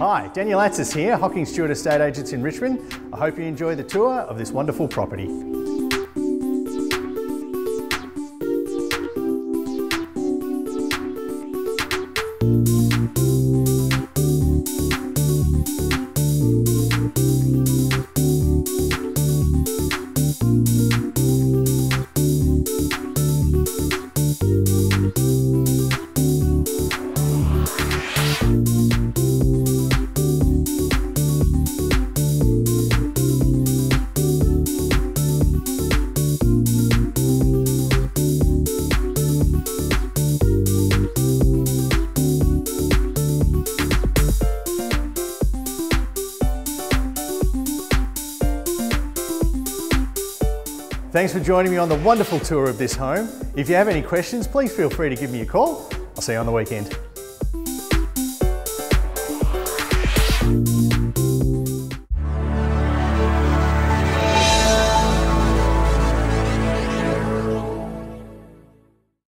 Hi, Daniel Atzis here, Hocking Stewart Estate Agents in Richmond. I hope you enjoy the tour of this wonderful property. Thanks for joining me on the wonderful tour of this home. If you have any questions, please feel free to give me a call. I'll see you on the weekend.